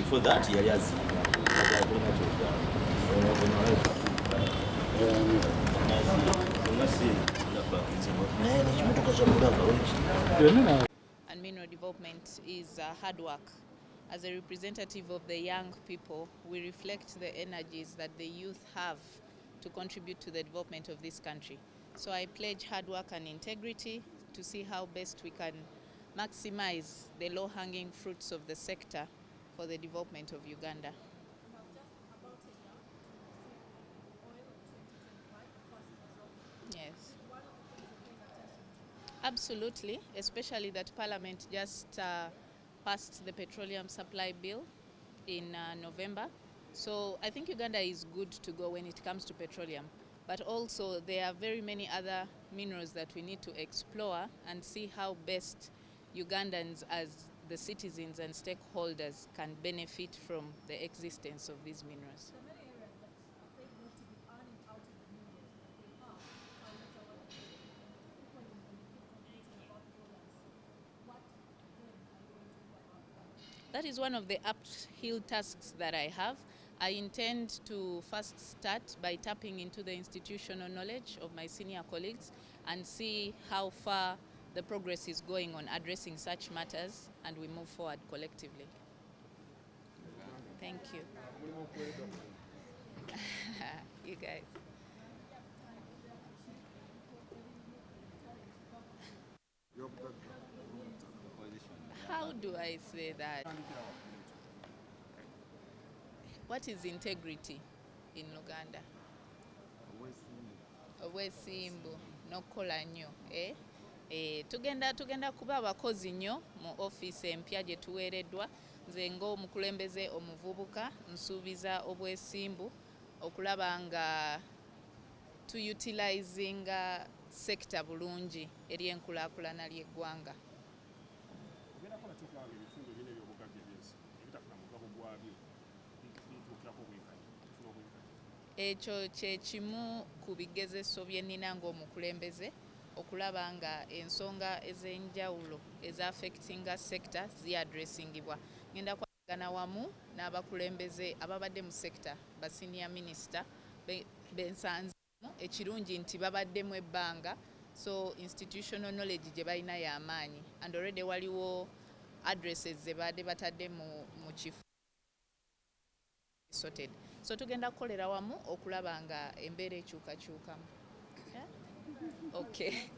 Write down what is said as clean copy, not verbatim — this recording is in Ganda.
before that yali azimba and mineral development is hard work. As a representative of the young people, we reflect the energies that the youth have to contribute to the development of this country. So I pledge hard work and integrity to see how best we can maximize the low-hanging fruits of the sector for the development of Uganda. Yes. Absolutely, especially that Parliament just passed the petroleum supply bill in November. So I think Uganda is good to go when it comes to petroleum. But also there are very many other minerals that we need to explore and see how best Ugandans as the citizens and stakeholders can benefit from the existence of these minerals. That is one of the uphill tasks that I have. I intend to first start by tapping into the institutional knowledge of my senior colleagues and see how far the progress is going on addressing such matters, and we move forward collectively. Thank you. You guys. How do I say that? What is integrity in Uganda? Obwesimbu n'okukola nnyo. Tugenda kuba abakozi nnyo mu ofiisi empya gye tuweereddwa. Nze ng'omukulembeze omuvubuka nsuubiza obwesimbu okulaba nga tuyutilizinga sekita bulungi eri enkulaakulana ly'eggwanga. Ekyo kye kimu ku bigezeso bye nnina ng'omukulembeze okulaba nga ensonga ez'enjawulo eza-affectinga sekita zi-addressingibwa. Ngenda kwagana wamu n'abakulembeze ababadde mu sekita ba senior Minista bensanzemu ekirungi nti babaddemu ebbanga, so institutional knowledge gye balina y'amaanyi, and already waliwo addresses ze baadde batadde mu kifo sorted. So tugenda kukolera wamu okulaba nga embeera ekyukakyukamu. Okay.